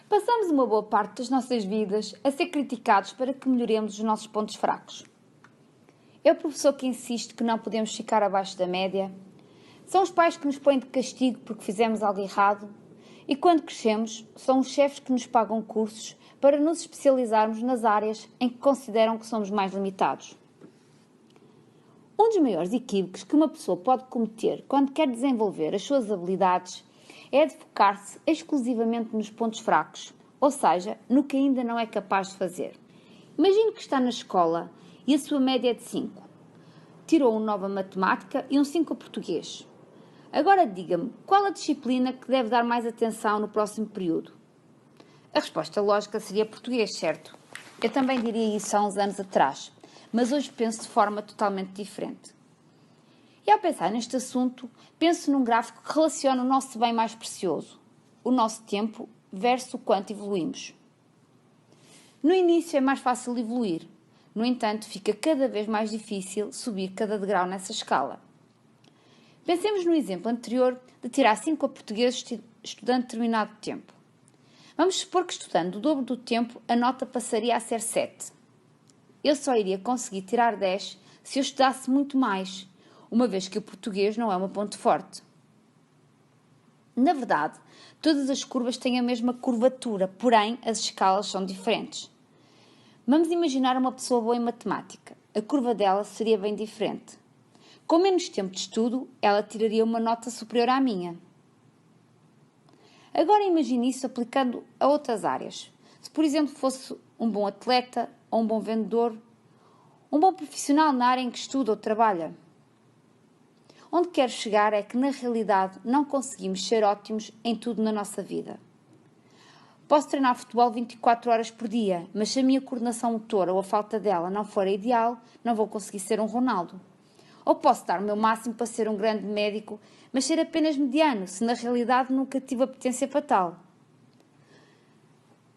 Passamos uma boa parte das nossas vidas a ser criticados para que melhoremos os nossos pontos fracos. É o professor que insiste que não podemos ficar abaixo da média. São os pais que nos põem de castigo porque fizemos algo errado. E quando crescemos, são os chefes que nos pagam cursos para nos especializarmos nas áreas em que consideram que somos mais limitados. Um dos maiores equívocos que uma pessoa pode cometer quando quer desenvolver as suas habilidades é de focar-se exclusivamente nos pontos fracos, ou seja, no que ainda não é capaz de fazer. Imagine que está na escola e a sua média é de 5. Tirou um 9 a matemática e um 5 a português. Agora diga-me, qual a disciplina que deve dar mais atenção no próximo período? A resposta lógica seria português, certo? Eu também diria isso há uns anos atrás, mas hoje penso de forma totalmente diferente. E ao pensar neste assunto, penso num gráfico que relaciona o nosso bem mais precioso, o nosso tempo versus o quanto evoluímos. No início é mais fácil evoluir, no entanto fica cada vez mais difícil subir cada degrau nessa escala. Pensemos no exemplo anterior de tirar 5 a português estudando determinado tempo. Vamos supor que estudando o dobro do tempo a nota passaria a ser 7. Eu só iria conseguir tirar 10 se eu estudasse muito mais, uma vez que o português não é o meu ponto forte. Na verdade, todas as curvas têm a mesma curvatura, porém as escalas são diferentes. Vamos imaginar uma pessoa boa em matemática. A curva dela seria bem diferente. Com menos tempo de estudo, ela tiraria uma nota superior à minha. Agora imagine isso aplicando a outras áreas. Se, por exemplo, fosse um bom atleta, ou um bom vendedor, um bom profissional na área em que estuda ou trabalha. Onde quero chegar é que, na realidade, não conseguimos ser ótimos em tudo na nossa vida. Posso treinar futebol 24 horas por dia, mas se a minha coordenação motora ou a falta dela não for a ideal, não vou conseguir ser um Ronaldo. Ou posso dar o meu máximo para ser um grande médico, mas ser apenas mediano, se na realidade nunca tive a potência para tal.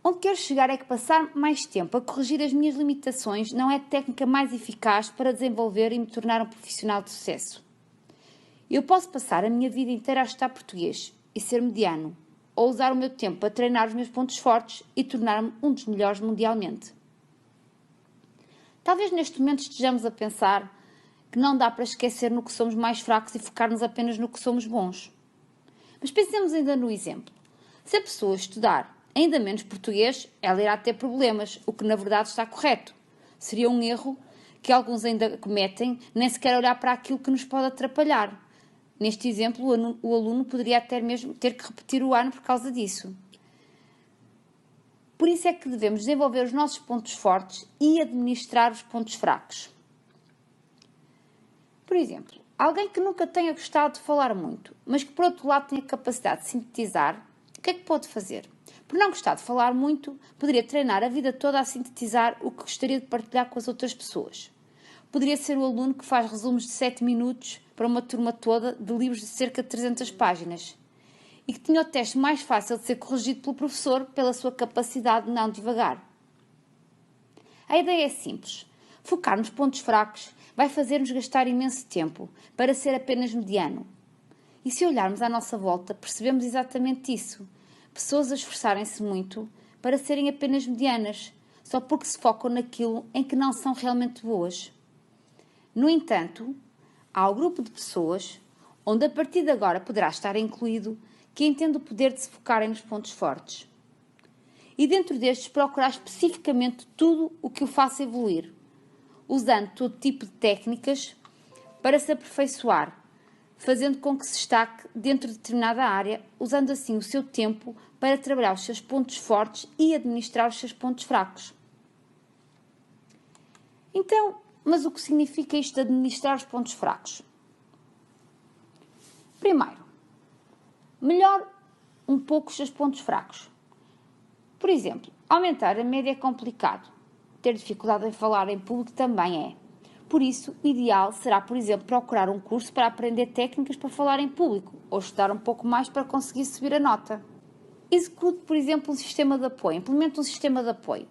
Onde quero chegar é que passar mais tempo a corrigir as minhas limitações não é a técnica mais eficaz para desenvolver e me tornar um profissional de sucesso. Eu posso passar a minha vida inteira a estudar português e ser mediano, ou usar o meu tempo para treinar os meus pontos fortes e tornar-me um dos melhores mundialmente. Talvez neste momento estejamos a pensar que não dá para esquecer no que somos mais fracos e focar-nos apenas no que somos bons. Mas pensemos ainda no exemplo. Se a pessoa estudar ainda menos português, ela irá ter problemas, o que na verdade está correto. Seria um erro que alguns ainda cometem, nem sequer olhar para aquilo que nos pode atrapalhar. Neste exemplo, o aluno poderia até mesmo ter que repetir o ano por causa disso. Por isso é que devemos desenvolver os nossos pontos fortes e administrar os pontos fracos. Por exemplo, alguém que nunca tenha gostado de falar muito, mas que por outro lado tenha capacidade de sintetizar, o que é que pode fazer? Por não gostar de falar muito, poderia treinar a vida toda a sintetizar o que gostaria de partilhar com as outras pessoas. Poderia ser o aluno que faz resumos de 7 minutos para uma turma toda de livros de cerca de 300 páginas e que tinha o teste mais fácil de ser corrigido pelo professor pela sua capacidade de não divagar. A ideia é simples. Focar nos pontos fracos vai fazer-nos gastar imenso tempo para ser apenas mediano. E se olharmos à nossa volta, percebemos exatamente isso. Pessoas a esforçarem-se muito para serem apenas medianas, só porque se focam naquilo em que não são realmente boas. No entanto, há o grupo de pessoas, onde a partir de agora poderá estar incluído, que entende o poder de se focarem nos pontos fortes. E dentro destes procurar especificamente tudo o que o faça evoluir, usando todo tipo de técnicas para se aperfeiçoar, fazendo com que se destaque dentro de determinada área, usando assim o seu tempo para trabalhar os seus pontos fortes e administrar os seus pontos fracos. Então, mas o que significa isto de administrar os pontos fracos? Primeiro, melhore um pouco os seus pontos fracos. Por exemplo, aumentar a média é complicado. Ter dificuldade em falar em público também é. Por isso, o ideal será, por exemplo, procurar um curso para aprender técnicas para falar em público ou estudar um pouco mais para conseguir subir a nota. Execute, por exemplo, um sistema de apoio. Implemente um sistema de apoio.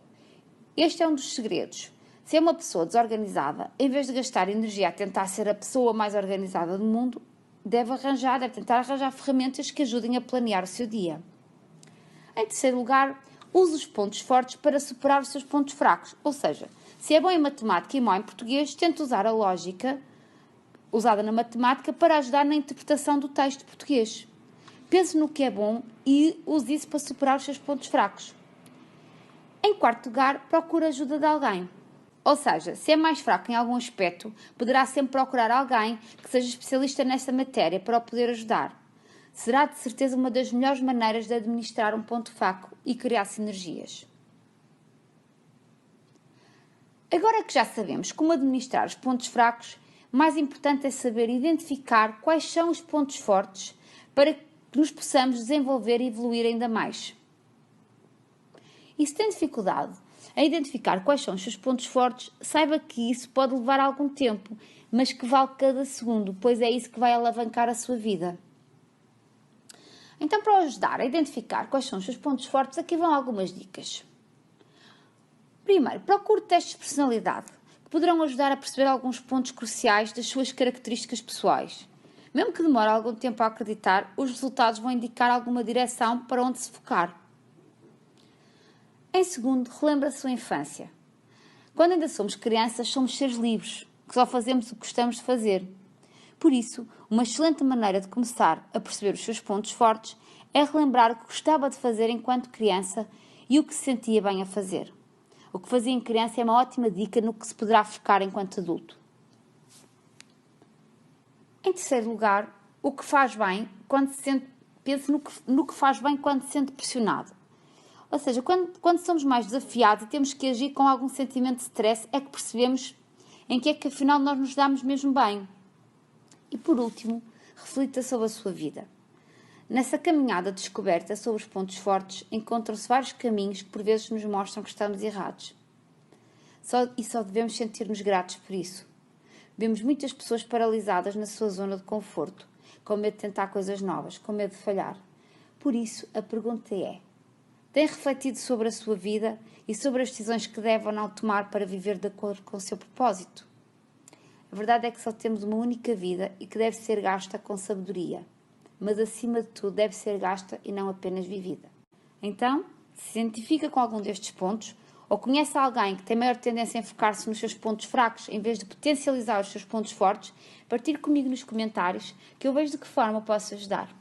Este é um dos segredos. Se é uma pessoa desorganizada, em vez de gastar energia a tentar ser a pessoa mais organizada do mundo, deve tentar arranjar ferramentas que ajudem a planear o seu dia. Em terceiro lugar, use os pontos fortes para superar os seus pontos fracos. Ou seja, se é bom em matemática e mau em português, tente usar a lógica usada na matemática para ajudar na interpretação do texto português. Pense no que é bom e use isso para superar os seus pontos fracos. Em quarto lugar, procure a ajuda de alguém. Ou seja, se é mais fraco em algum aspecto, poderá sempre procurar alguém que seja especialista nessa matéria para o poder ajudar. Será de certeza uma das melhores maneiras de administrar um ponto fraco e criar sinergias. Agora que já sabemos como administrar os pontos fracos, mais importante é saber identificar quais são os pontos fortes para que nos possamos desenvolver e evoluir ainda mais. E se tem dificuldade em identificar quais são os seus pontos fortes, saiba que isso pode levar algum tempo, mas que vale cada segundo, pois é isso que vai alavancar a sua vida. Então, para o ajudar a identificar quais são os seus pontos fortes, aqui vão algumas dicas. Primeiro, procure testes de personalidade, que poderão ajudar a perceber alguns pontos cruciais das suas características pessoais. Mesmo que demore algum tempo a acreditar, os resultados vão indicar alguma direção para onde se focar. Em segundo, relembre a sua infância. Quando ainda somos crianças, somos seres livres, que só fazemos o que gostamos de fazer. Por isso, uma excelente maneira de começar a perceber os seus pontos fortes é relembrar o que gostava de fazer enquanto criança e o que se sentia bem a fazer. O que fazia em criança é uma ótima dica no que se poderá focar enquanto adulto. Em terceiro lugar, o que faz bem quando se sente, pense no que faz bem quando se sente pressionado. Ou seja, quando somos mais desafiados e temos que agir com algum sentimento de stress, é que percebemos em que é que afinal nós nos damos mesmo bem. E por último, reflita sobre a sua vida. Nessa caminhada de descoberta sobre os pontos fortes, encontram-se vários caminhos que por vezes nos mostram que estamos errados. Só devemos sentir-nos gratos por isso. Vemos muitas pessoas paralisadas na sua zona de conforto, com medo de tentar coisas novas, com medo de falhar. Por isso, a pergunta é: tem refletido sobre a sua vida e sobre as decisões que deve ou não tomar para viver de acordo com o seu propósito? A verdade é que só temos uma única vida e que deve ser gasta com sabedoria, mas acima de tudo deve ser gasta e não apenas vivida. Então, se identifica com algum destes pontos ou conhece alguém que tem maior tendência em focar-se nos seus pontos fracos em vez de potencializar os seus pontos fortes, partilhe comigo nos comentários que eu vejo de que forma posso ajudar.